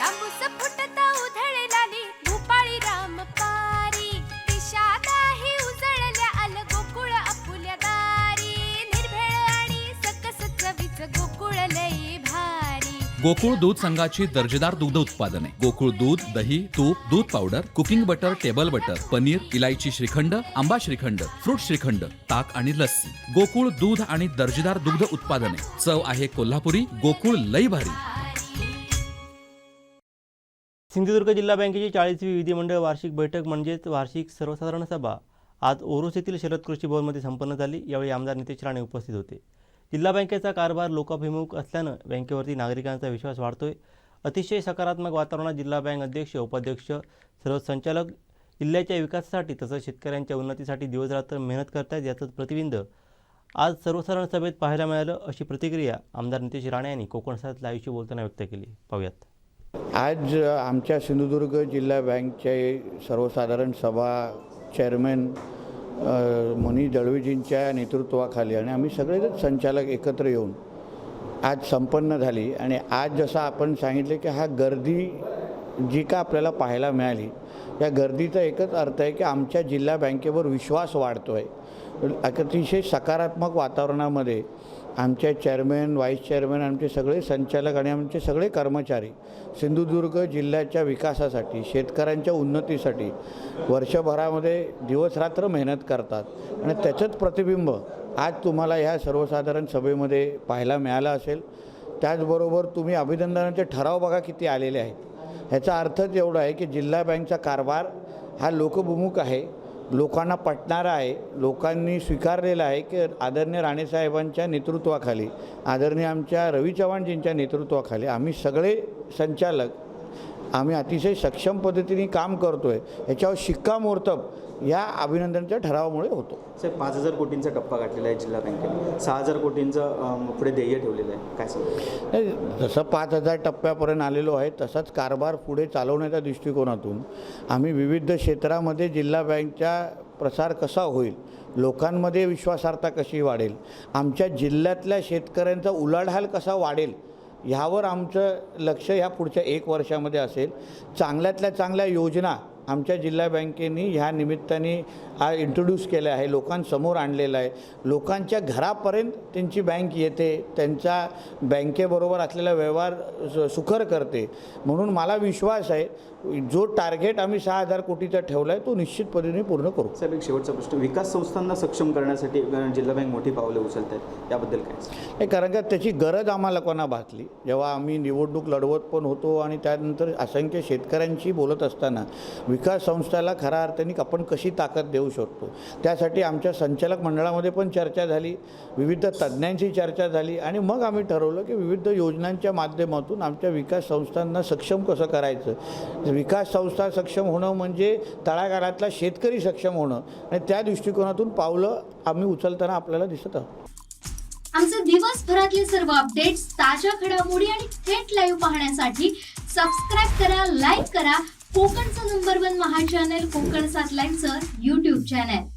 तांबूस फुटता उधळलाली भूपाळी रामपारी दिशादाही उजळल्या आल गोकुळ आपुल्या दारी निर्भेळ आणि सकस चवीच गोकुळ लई भारी। गोकुळ दूध संघाची दर्जेदार दुग्ध उत्पादने गोकुळ दूध, दही, तूप, दूध powder, cooking butter, table butter, paneer, इलायची श्रीखंड, आंबा श्रीखंड, फ्रूट श्रीखंड, ताक आणि लस्सी। गोकुळ दूध आणि दर्जेदार दुग्ध उत्पादने, चव आहे कोल्हापुरी, गोकुळ लई भारी। सिंधुदुर्ग जिल्हा बँकेची 40वी विधिमंडळ वार्षिक बैठक म्हणजेच वार्षिक सर्वसाधारण सभा आज ओरोस येथील शरद कृषी भवनमध्ये संपन्न झाली। यावेळी आमदार नितेश राणे उपस्थित होते। जिल्हा बँकेचा कारभार लोकाभिमुख असल्यानं बँकेवरती नागरिकांचा विश्वास वाढतोय। अतिशय सकारात्मक वातावरणात जिल्हा बँक अध्यक्ष, उपाध्यक्ष, सर्व संचालक जिल्ह्याच्या विकासासाठी तसंच शेतकऱ्यांच्या उन्नतीसाठी दिवसरात्र मेहनत करतात याचंच प्रतिबिंब आज सर्वसाधारण सभेत पाहायला मिळालं, अशी प्रतिक्रिया आमदार नितेश राणे यांनी कोकण सात लाईव्हशी बोलताना व्यक्त केली। पाहूयात। आज आमच्या सिंधुदुर्ग जिल्हा बँकचे सर्वसाधारण सभा चेअरमॅन मनीष दळवीजींच्या नेतृत्वाखाली आणि आम्ही सगळेच संचालक एकत्र येऊन आज संपन्न झाली। आणि आज जसं आपण सांगितले की हा गर्दी जी का आपल्याला पाहायला मिळाली, या गर्दीचा एकच अर्थ आहे की आमच्या जिल्हा बँकेवर विश्वास वाढतो आहे। अतिशय सकारात्मक वातावरणामध्ये आमचे चेअरमॅन, व्हाईस चेअरमॅन, आमचे सगळे संचालक आणि आमचे सगळे कर्मचारी सिंधुदुर्ग जिल्ह्याच्या विकासासाठी, शेतकऱ्यांच्या उन्नतीसाठी वर्षभरामध्ये दिवसरात्र मेहनत करतात आणि त्याचंच प्रतिबिंब आज तुम्हाला ह्या सर्वसाधारण सभेमध्ये पाहायला मिळालं असेल। त्याचबरोबर तुम्ही अभिनंदनाचे ठराव बघा किती आलेले आहेत। ह्याचा अर्थच एवढा आहे की जिल्हा बँकचा कारभार हा लोकभिमुख आहे, लोकांना पटणारा आहे, लोकांनी स्वीकारलेला आहे की आदरणीय राणेसाहेबांच्या नेतृत्वाखाली, आदरणीय आमच्या रवी चव्हाणजींच्या नेतृत्वाखाली आम्ही सगळे संचालक आम्ही अतिशय सक्षम पद्धतीने काम करतो आहे। ह्याच्यावर शिक्कामोर्तब या अभिनंदनच्या ठरावामुळे होतो। साहेब 5,000 कोटींचा टप्पा गाठलेला आहे जिल्हा बँकेने, 6,000 कोटींचं पुढे ध्येय ठेवलेलं आहे, काय सांगतो? जसं 5,000 टप्प्यापर्यंत आलेलो आहे तसाच कारभार पुढे चालवण्याच्या दृष्टिकोनातून आम्ही विविध क्षेत्रामध्ये जिल्हा बँकचा प्रसार कसा होईल, लोकांमध्ये विश्वासार्हता कशी वाढेल, आमच्या जिल्ह्यातल्या शेतकऱ्यांचा उलाढाल कसा वाढेल, ह्यावर आमचं लक्ष ह्या पुढच्या 1 वर्षामध्ये असेल। चांगल्यातल्या चांगल्या योजना आमच्या जिल्हा बँकेने ह्या निमित्ताने इंट्रोड्यूस केल्या आहे, लोकांसमोर आणलेलं आहे। लोकांच्या घरापर्यंत त्यांची बँक येते, त्यांचा बँकेबरोबर असलेला व्यवहार सुकर करते। म्हणून मला विश्वास आहे जो टार्गेट आम्ही 6,000 कोटीचा ठेवला आहे तो निश्चित पद्धतीने पूर्ण करू। साहेब एक शेवटचा प्रश्न, विकास संस्थांना सक्षम करण्यासाठी जिल्हा बँक मोठी पावले उचलत आहे, याबद्दल काय? कारण का त्याची गरज आम्हाला लोकांना भासली जेव्हा आम्ही निवडणूक लढवत पण होतो आणि त्यानंतर असंख्य शेतकऱ्यांशी बोलत असताना विकास संस्थाला खऱ्या अर्थाने आपण कशी ताकद देऊ शकतो, त्यासाठी आमच्या संचालक मंडळामध्ये पण चर्चा झाली, विविध तज्ज्ञांची चर्चा झाली आणि मग आम्ही ठरवलं की विविध योजनांच्या माध्यमातून आमच्या विकास संस्थांना सक्षम कसं करायचं। विकास संस्था सक्षम होणं म्हणजे तळागाळातला शेतकरी सक्षम होणं आणि त्या दृष्टिकोनातून पावलं आम्ही उचलताना आपल्याला दिसत आहोत। आमचे दिवसभरातले सर्व अपडेट्स, ताज्या घडामोडी आणि थेट लाईव्ह पाहण्यासाठी सबस्क्राइब करा, लाईक करा कोकणचं नंबर 1 महा चॅनल कोकण 7 लाईव्हचं YouTube चॅनल।